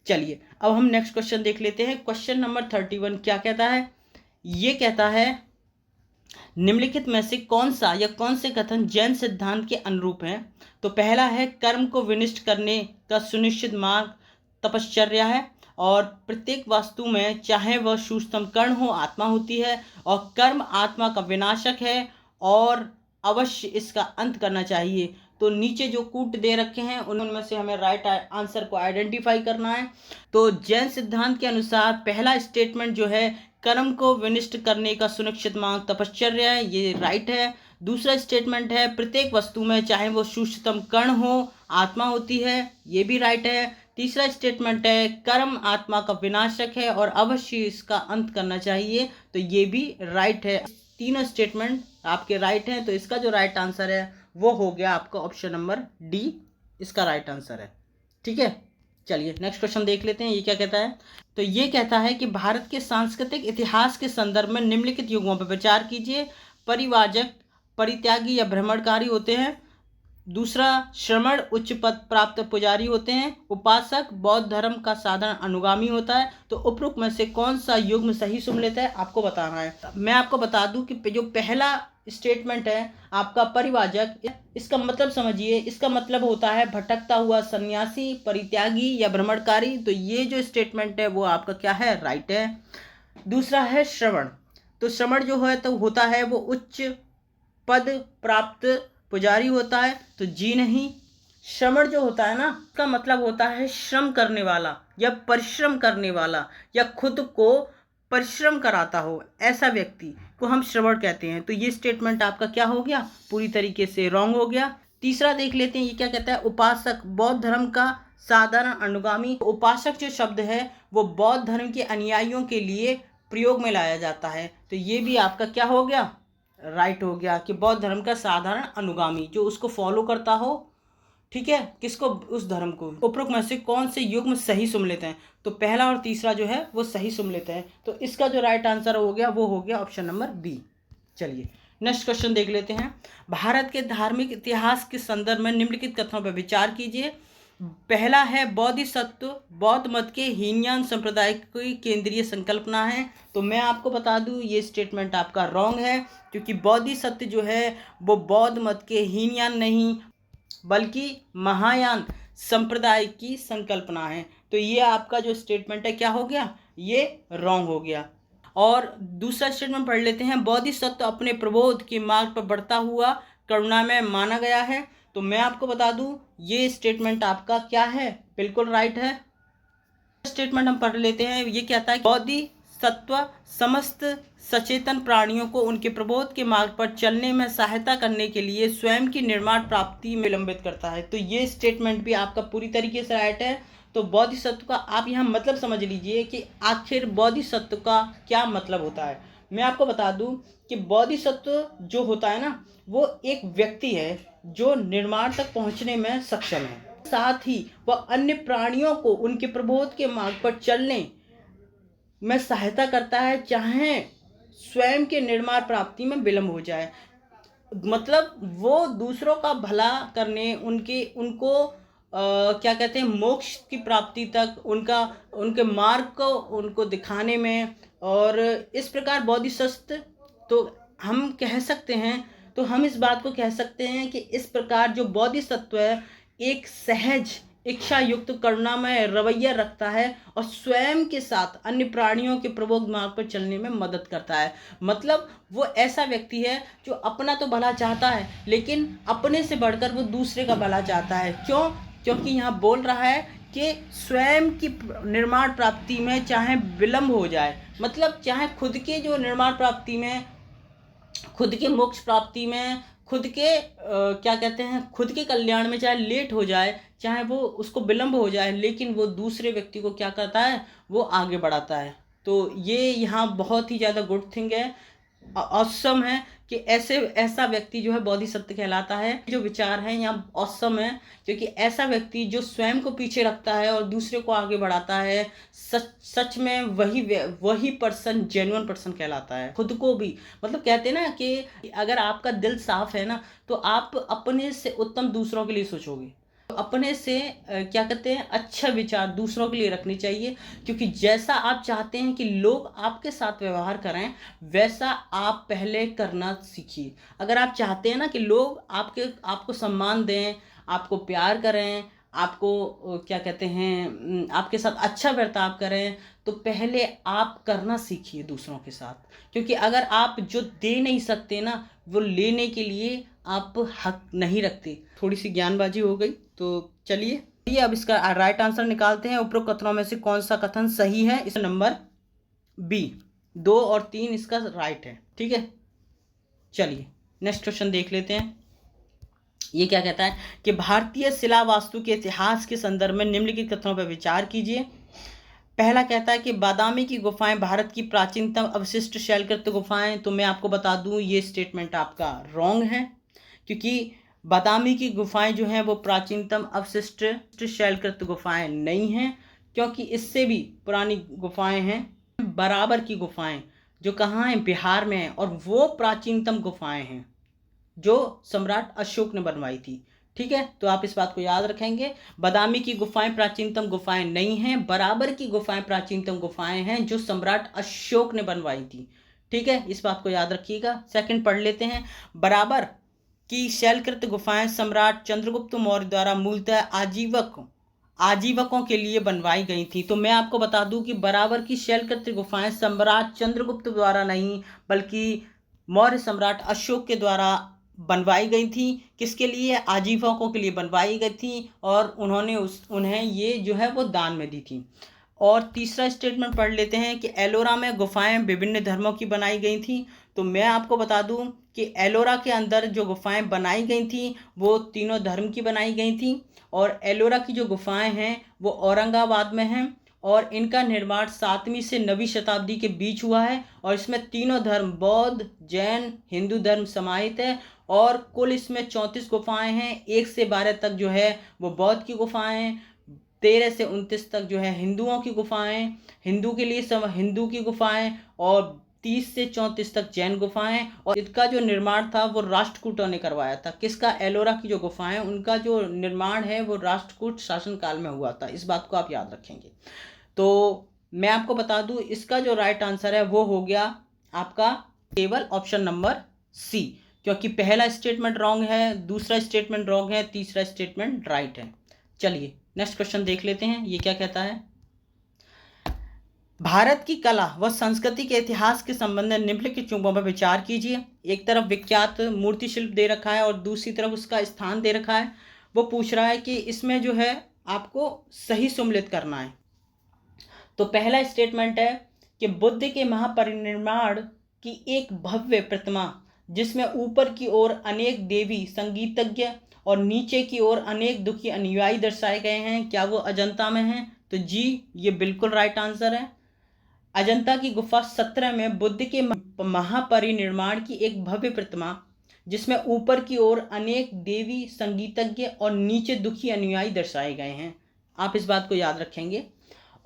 चलिए अब हम नेक्स्ट क्वेश्चन देख लेते हैं। क्वेश्चन नंबर 31 क्या कहता है? ये कहता है निम्नलिखित में से कौन सा या कौन से कथन जैन सिद्धांत के अनुरूप है? तो पहला है कर्म को विनिष्ट करने का सुनिश्चित मार्ग तपश्चर्या है, और प्रत्येक वस्तु में चाहे वह सूक्ष्मतम कण हो आत्मा होती है, और कर्म आत्मा का विनाशक है और अवश्य इसका अंत करना चाहिए। तो नीचे जो कूट दे रखे हैं उनमें से हमें राइट आंसर को आइडेंटिफाई करना है। तो जैन सिद्धांत के अनुसार पहला स्टेटमेंट जो है कर्म को विनिष्ट करने का सुनिश्चित मार्ग तपश्चर्या है, ये राइट है। दूसरा स्टेटमेंट है प्रत्येक वस्तु में चाहे वो सूक्ष्मतम कण हो आत्मा होती है, ये भी राइट है। तीसरा स्टेटमेंट है कर्म आत्मा का विनाशक है और अवश्य इसका अंत करना चाहिए, तो ये भी राइट है। तीनों स्टेटमेंट आपके राइट हैं, तो इसका जो राइट आंसर है वो हो गया आपका ऑप्शन नंबर डी, इसका राइट आंसर है। ठीक है, चलिए नेक्स्ट क्वेश्चन देख लेते हैं। ये क्या कहता है? तो ये कहता है कि भारत के सांस्कृतिक इतिहास के संदर्भ में निम्नलिखित युगों पर विचार कीजिए। परिवाजक परित्यागी या भ्रमणकारी होते हैं। दूसरा श्रमण उच्च पद प्राप्त पुजारी होते हैं। उपासक बौद्ध धर्म का साधारण अनुगामी होता है। तो उपरोक्त में से कौन सा युग्म सही सुमेलित है आपको बताना है। मैं आपको बता दूं कि जो पहला स्टेटमेंट है आपका परिवाजक, इसका मतलब समझिए, इसका मतलब होता है भटकता हुआ सन्यासी, परित्यागी या भ्रमणकारी। तो ये जो स्टेटमेंट है वो आपका क्या है? राइट है। दूसरा है श्रवण। तो श्रवण जो है तो होता है वो उच्च पद प्राप्त पुजारी होता है, तो जी नहीं। श्रमण जो होता है ना, इसका मतलब होता है श्रम करने वाला या परिश्रम करने वाला या खुद को परिश्रम कराता हो, ऐसा व्यक्ति को हम श्रवण कहते हैं। तो ये स्टेटमेंट आपका क्या हो गया? पूरी तरीके से रॉन्ग हो गया। तीसरा देख लेते हैं, ये क्या कहता है? उपासक बौद्ध धर्म का साधारण अनुगामी। उपासक जो शब्द है वो बौद्ध धर्म के अनुयायियों के लिए प्रयोग में लाया जाता है, तो ये भी आपका क्या हो गया? राइट हो गया कि बौद्ध धर्म का साधारण अनुगामी जो उसको फॉलो करता हो। ठीक है, किसको? उस धर्म को। उपरोक्त में से कौन से युग्म सही सुमेलित हैं? तो पहला और तीसरा जो है वो सही सुमेलित है, तो इसका जो राइट आंसर हो गया वो हो गया ऑप्शन नंबर बी। चलिए नेक्स्ट क्वेश्चन देख लेते हैं। भारत के धार्मिक इतिहास के संदर्भ में निम्नलिखित कथनों पर विचार कीजिए। पहला है बोधिसत्व बौद्ध मत के हीनयान संप्रदाय की केंद्रीय संकल्पना है। तो मैं आपको बता दूं ये स्टेटमेंट आपका रॉन्ग है, क्योंकि बोधिसत्व जो है वो बौद्ध मत के हीनयान नहीं बल्कि महायान संप्रदाय की संकल्पना है। तो ये आपका जो स्टेटमेंट है क्या हो गया? ये रॉन्ग हो गया। और दूसरा स्टेटमेंट पढ़ लेते हैं। बोधिसत्व अपने प्रबोध के मार्ग पर बढ़ता हुआ करुणामय माना गया है। तो मैं आपको बता दूं ये स्टेटमेंट आपका क्या है? बिल्कुल राइट है। स्टेटमेंट हम पढ़ लेते हैं। ये कहता है बोधिसत्व समस्त सचेतन प्राणियों को उनके प्रबोध के मार्ग पर चलने में सहायता करने के लिए स्वयं की निर्माण प्राप्ति में विलंबित करता है। तो ये स्टेटमेंट भी आपका पूरी तरीके से राइट है। तो बोधिसत्व का आप यहाँ मतलब समझ लीजिए कि आखिर बोधिसत्व का क्या मतलब होता है। मैं आपको बता दूं कि बोधिसत्व जो होता है ना वो एक व्यक्ति है जो निर्माण तक पहुंचने में सक्षम है, साथ ही वह अन्य प्राणियों को उनके प्रबोध के मार्ग पर चलने में सहायता करता है, चाहे स्वयं के निर्माण प्राप्ति में विलंब हो जाए। मतलब वो दूसरों का भला करने, उनको क्या कहते हैं, मोक्ष की प्राप्ति तक उनके मार्ग को उनको दिखाने में, और इस प्रकार बोधिसत्व तो हम कह सकते हैं, तो हम इस बात को कह सकते हैं कि इस प्रकार जो बोधिसत्व है एक सहज इच्छा युक्त करुणामय रवैया रखता है और स्वयं के साथ अन्य प्राणियों के प्रबोध मार्ग पर चलने में मदद करता है। मतलब वो ऐसा व्यक्ति है जो अपना तो भला चाहता है लेकिन अपने से बढ़कर वो दूसरे का भला चाहता है। क्यों? क्योंकि यहाँ बोल रहा है कि स्वयं की निर्माण प्राप्ति में चाहे विलंब हो जाए, मतलब चाहे खुद के जो निर्माण प्राप्ति में, खुद के मोक्ष प्राप्ति में, खुद के क्या कहते हैं, खुद के कल्याण में चाहे लेट हो जाए, चाहे वो उसको विलंब हो जाए, लेकिन वो दूसरे व्यक्ति को क्या करता है? वो आगे बढ़ाता है। तो ये यहाँ बहुत ही ज़्यादा गुड थिंग है, ऑसम है कि ऐसा व्यक्ति जो है बोधिसत्व कहलाता है। जो विचार है यहाँ ऑसम है, क्योंकि ऐसा व्यक्ति जो स्वयं को पीछे रखता है और दूसरे को आगे बढ़ाता है, सच में वही पर्सन जेन्युइन पर्सन कहलाता है। खुद को भी, मतलब कहते हैं ना कि अगर आपका दिल साफ है ना तो आप अपने से उत्तम दूसरों के लिए सोचोगे। अपने से क्या कहते हैं अच्छा विचार दूसरों के लिए रखनी चाहिए, क्योंकि जैसा आप चाहते हैं कि लोग आपके साथ व्यवहार करें वैसा आप पहले करना सीखिए। अगर आप चाहते हैं ना कि लोग आपको सम्मान दें, आपको प्यार करें, आपको क्या कहते हैं आपके साथ अच्छा बर्ताव करें, तो पहले आप करना सीखिए दूसरों के साथ। क्योंकि अगर आप जो दे नहीं सकते ना, वो लेने के लिए आप हक नहीं रखते। थोड़ी सी ज्ञानबाजी हो गई, तो चलिए अब इसका राइट आंसर निकालते हैं। उपरोक्त कथनों में से कौन सा कथन सही है? इस नंबर बी, 2 और 3 इसका राइट है। ठीक है, चलिए नेक्स्ट क्वेश्चन देख लेते हैं। ये क्या कहता है कि भारतीय शिला वास्तु के इतिहास के संदर्भ में निम्नलिखित कथनों पर विचार कीजिए। पहला कहता है कि बादामी की गुफाएं भारत की प्राचीनतम अवशिष्ट शैलकृत गुफाएं। तो मैं आपको बता दूं ये स्टेटमेंट आपका रॉन्ग है, क्योंकि बादामी की गुफाएं जो हैं वो प्राचीनतम अवशिष्ट शैलकृत गुफाएं नहीं हैं, क्योंकि इससे भी पुरानी गुफाएं हैं बराबर की गुफाएं, जो कहाँ हैं? बिहार में हैं, और वो प्राचीनतम गुफाएं हैं जो सम्राट अशोक ने बनवाई थी। ठीक है, तो आप इस बात को याद रखेंगे। बादामी की गुफाएं प्राचीनतम गुफाएं नहीं हैं, बराबर की गुफाएं प्राचीनतम गुफाएं हैं जो सम्राट अशोक ने बनवाई थी। ठीक है, इस बात को याद रखिएगा। सेकंड पढ़ लेते हैं। बराबर की शैलकृत गुफाएं सम्राट चंद्रगुप्त मौर्य द्वारा मूलतः आजीवकों के लिए बनवाई गई थी। तो मैं आपको बता दूं कि बराबर की शैलकृत गुफाएं सम्राट चंद्रगुप्त द्वारा नहीं, बल्कि मौर्य सम्राट अशोक के द्वारा बनवाई गई थी। किसके लिए? आजीवकों के लिए बनवाई गई थी, और उन्होंने उन्हें ये जो है वो दान में दी थी। और तीसरा स्टेटमेंट पढ़ लेते हैं कि एलोरा में गुफाएं विभिन्न धर्मों की बनाई गई थी। तो मैं आपको बता दूं कि एलोरा के अंदर जो गुफाएं बनाई गई थी वो तीनों धर्म की बनाई गई थी, और एलोरा की जो गुफाएं हैं वो औरंगाबाद में हैं, और इनका निर्माण 7वीं से 9वीं शताब्दी के बीच हुआ है, और इसमें तीनों धर्म बौद्ध, जैन, हिंदू धर्म समाहित है। और कुल इसमें 34 गुफाएं हैं। 1 से 12 तक जो है वो बौद्ध की गुफाएं हैं, 13 से 29 तक जो है हिंदुओं की गुफाएं, हिंदू के लिए हिंदू की गुफाएं, और 30 से 34 तक जैन गुफाएं। और इसका जो निर्माण था वो राष्ट्रकूटों ने करवाया था। किसका? एलोरा की जो गुफाएं, उनका जो निर्माण है वो राष्ट्रकूट शासनकाल में हुआ था। इस बात को आप याद रखेंगे। तो मैं आपको बता दूं इसका जो राइट आंसर है वो हो गया आपका केवल ऑप्शन नंबर सी, क्योंकि पहला स्टेटमेंट रॉन्ग है, दूसरा स्टेटमेंट रॉन्ग है, तीसरा स्टेटमेंट राइट है। चलिए नेक्स्ट क्वेश्चन देख लेते हैं। ये क्या कहता है? भारत की कला व संस्कृति के इतिहास के संबंध में निम्नलिखित चुंबकों पर विचार कीजिए। एक तरफ विख्यात मूर्ति शिल्प दे रखा है और दूसरी तरफ उसका स्थान दे रखा है। वो पूछ रहा है कि इसमें जो है आपको सही सम्मिलित करना है। तो पहला स्टेटमेंट है कि बुद्ध के महापरिनिर्वाण की एक भव्य प्रतिमा, जिसमें ऊपर की ओर अनेक देवी संगीतज्ञ और नीचे की ओर अनेक दुखी अनुयायी दर्शाए गए हैं, क्या वो अजंता में हैं? तो जी, ये बिल्कुल राइट आंसर है। अजंता की गुफा 17 में बुद्ध के महापरिनिर्वाण की एक भव्य प्रतिमा, जिसमें ऊपर की ओर अनेक देवी संगीतज्ञ और नीचे दुखी अनुयायी दर्शाए गए हैं। आप इस बात को याद रखेंगे।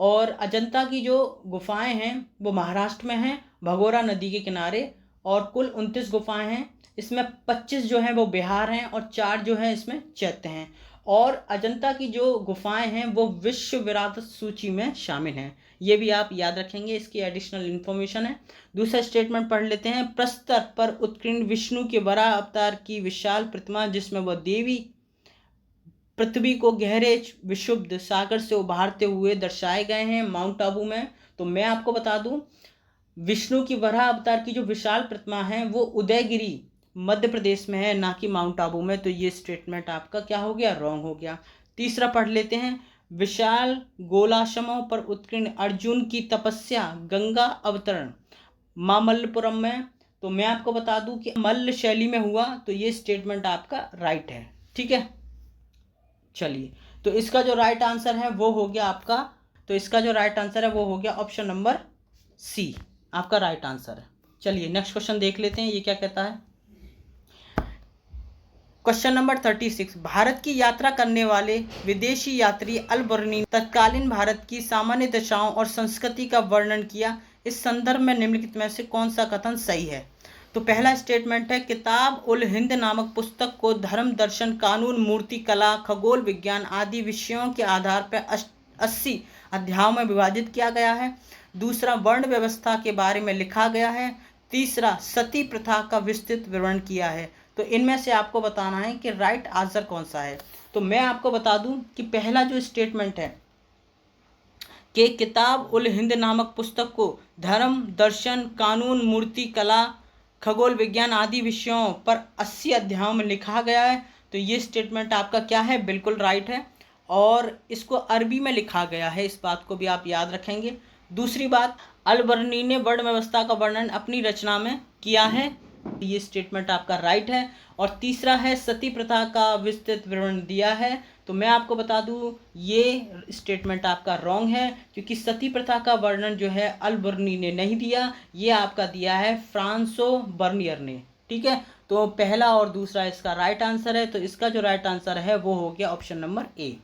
और अजंता की जो गुफाएं हैं वो महाराष्ट्र में हैं, भगोरा नदी के किनारे, और कुल 29 गुफाएं हैं। इसमें 25 जो हैं वो बिहार हैं, और 4 जो है इसमें चैत्य हैं। और अजंता की जो गुफाएं हैं वो विश्व विरासत सूची में शामिल हैं। ये भी आप याद रखेंगे, इसकी एडिशनल इन्फॉर्मेशन है। दूसरा स्टेटमेंट पढ़ लेते हैं। प्रस्तर पर उत्कीर्ण विष्णु के वराह अवतार की विशाल प्रतिमा, जिसमें वह देवी पृथ्वी को गहरे विशुद्ध सागर से उभारते हुए दर्शाए गए हैं, माउंट आबू में। तो मैं आपको बता दूं विष्णु की वराह अवतार की जो विशाल प्रतिमा है वो उदयगिरी मध्य प्रदेश में है, ना कि माउंट आबू में। तो ये स्टेटमेंट आपका क्या हो गया? रॉन्ग हो गया। तीसरा पढ़ लेते हैं। विशाल गोलाश्रमों पर उत्कीर्ण अर्जुन की तपस्या गंगा अवतरण मामल्लपुरम में। तो मैं आपको बता दूं कि मल्ल शैली में हुआ। तो ये स्टेटमेंट आपका राइट है। ठीक है, चलिए तो इसका जो राइट आंसर है वो हो गया आपका, तो इसका जो राइट आंसर है वो हो गया ऑप्शन नंबर सी, आपका राइट आंसर है। चलिए नेक्स्ट क्वेश्चन देख लेते हैं। ये क्या कहता है? Question number 36। भारत की यात्रा करने वाले विदेशी यात्री अल बर्नी तत्कालीन भारत की सामान्य दशाओं और संस्कृति का वर्णन किया। इस संदर्भ में निम्नलिखित में से कौन सा कथन सही है? तो पहला स्टेटमेंट है, किताब उल हिंद नामक पुस्तक को धर्म, दर्शन, कानून, मूर्ति कला, खगोल विज्ञान आदि विषयों के आधार पर 80 अध्यायों में विभाजित किया गया है। दूसरा, वर्ण व्यवस्था के बारे में लिखा गया है। तीसरा, सती प्रथा का विस्तृत विवरण किया है। तो इनमें से आपको बताना है कि राइट आंसर कौन सा है। तो मैं आपको बता दूं कि पहला जो स्टेटमेंट है कि किताब उल हिंद नामक पुस्तक को धर्म, दर्शन, कानून, मूर्ति कला, खगोल विज्ञान आदि विषयों पर 80 अध्यायों में लिखा गया है, तो ये स्टेटमेंट आपका क्या है, बिल्कुल राइट है। और इसको अरबी में लिखा गया है, इस बात को भी आप याद रखेंगे। दूसरी बात, अल-बर्नी ने वर्ण व्यवस्था का वर्णन अपनी रचना में किया है, ये स्टेटमेंट आपका राइट है। और तीसरा है, सती प्रथा का विस्तृत विवरण दिया है। तो मैं आपको बता दूं ये स्टेटमेंट आपका रॉन्ग है, क्योंकि सती प्रथा का वर्णन जो है अल-बर्नी ने नहीं दिया, ये आपका दिया है फ्रांसो बर्नियर ने। ठीक है, तो पहला और दूसरा इसका राइट आंसर है। तो इसका जो राइट आंसर है वो हो गया ऑप्शन नंबर ए।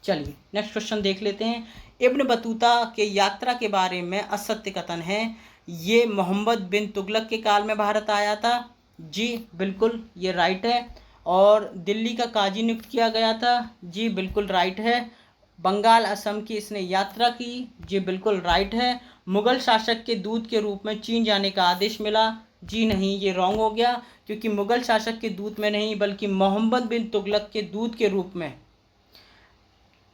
चलिए नेक्स्ट क्वेश्चन देख लेते हैं। इब्न बतूता के यात्रा के बारे में असत्य कथन है। ये मोहम्मद बिन तुगलक के काल में भारत आया था। जी बिल्कुल, ये राइट है। और दिल्ली का काजी नियुक्त किया गया था। जी बिल्कुल राइट है। बंगाल असम की इसने यात्रा की। जी बिल्कुल राइट है। मुगल शासक के दूत के रूप में चीन जाने का आदेश मिला। जी नहीं, ये रॉन्ग हो गया, क्योंकि मुगल शासक के दूत में नहीं बल्कि मोहम्मद बिन तुगलक के दूत के रूप में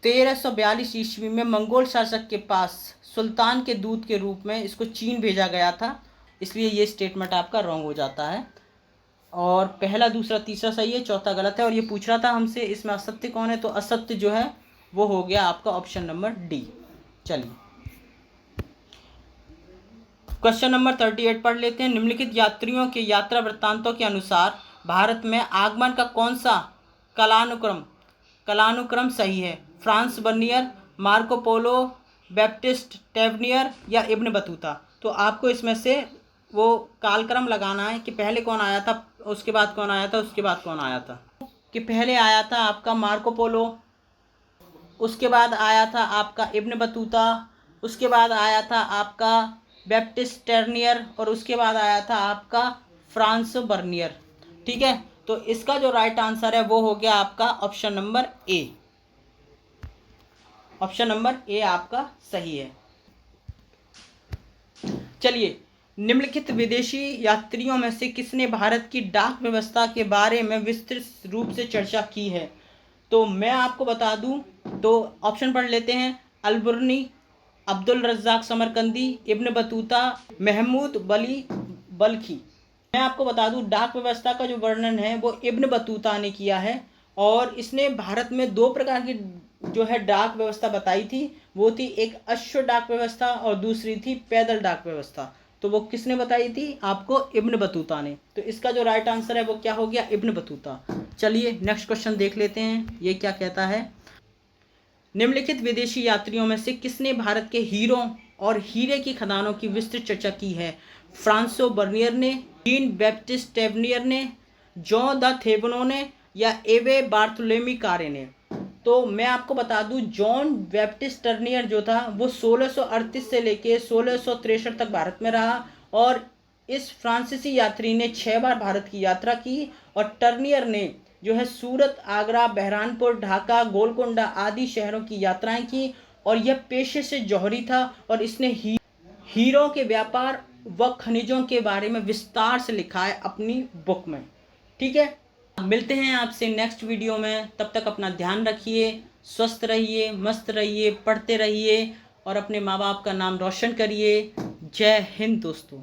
1342 ईस्वी में मंगोल शासक के पास सुल्तान के दूत के रूप में इसको चीन भेजा गया था। इसलिए ये स्टेटमेंट आपका रॉन्ग हो जाता है। और पहला, दूसरा, तीसरा सही है, चौथा गलत है। और ये पूछ रहा था हमसे इसमें असत्य कौन है, तो असत्य जो है वो हो गया आपका ऑप्शन नंबर डी। चलिए क्वेश्चन नंबर 38 पढ़ लेते हैं। निम्नलिखित यात्रियों के यात्रा वृत्तांतों के अनुसार भारत में आगमन का कौन सा कालानुक्रम सही है? France Bernier, Marco Polo, Baptiste Tavernier या इब्न बतूता। तो आपको इसमें से वो कालक्रम लगाना है कि पहले कौन आया था, उसके बाद कौन आया था, उसके बाद कौन आया था। कि पहले आया था आपका मार्को पोलो, उसके बाद आया था आपका इब्न बतूता, उसके बाद आया था आपका बैप्टिस्ट टेवनियर और उसके बाद आया था आपका फ्रांस बर्नियर। ठीक है, तो इसका जो राइट आंसर है वो हो गया आपका option number A. Option number A आपका सही है। चलिए, निम्नलिखित विदेशी यात्रियों में से किसने भारत की डाक व्यवस्था के बारे में विस्तृत रूप से चर्चा की है? तो मैं आपको बता दूं, तो ऑप्शन पढ़ लेते हैं। अल-बर्नी, Abdul रज़्ज़ाक Samarqandi, Ibn Battuta, Mahmood Balkhi. मैं आपको बता दूं, डाक व्यवस्था का जो वर्णन है वो इब्न बतूता ने किया है। और इसने भारत में दो प्रकार की जो है डाक व्यवस्था बताई थी। वो थी एक अश्व डाक व्यवस्था और दूसरी थी पैदल डाक व्यवस्था। तो वो किसने बताई थी? आपको इब्न बतूता ने। तो इसका जो राइट आंसर है वो क्या हो गया? Ibn Battuta. चलिए नेक्स्ट क्वेश्चन देख लेते हैं, ये क्या कहता है। निम्नलिखित विदेशी यात्रियों में से किसने भारत के हीरों और हीरे की खदानों की विस्तृत चर्चा की है? फ्रांसो बर्नियर ने, जीन बैप्टिस्ट टेवनियर ने, जॉन द थेवनो ने या एवे बार्थोलोमी कारे ने। तो मैं आपको बता दूं, जॉन बैप्टिस्ट टर्नियर जो था वो 1638 से लेके 1663 तक भारत में रहा। और इस फ्रांसीसी यात्री ने 6 बार भारत की यात्रा की। और टर्नियर ने जो है सूरत, आगरा, बहरानपुर, ढाका, गोलकोंडा आदि शहरों की यात्राएं की। और यह पेशे से जौहरी था और इसने हीरों के व्यापार व खनिजों के बारे में विस्तार से लिखा है अपनी बुक में। ठीक है, मिलते हैं आपसे नेक्स्ट वीडियो में। तब तक अपना ध्यान रखिए, स्वस्थ रहिए, मस्त रहिए, पढ़ते रहिए और अपने माँ बाप का नाम रोशन करिए। जय हिंद दोस्तों।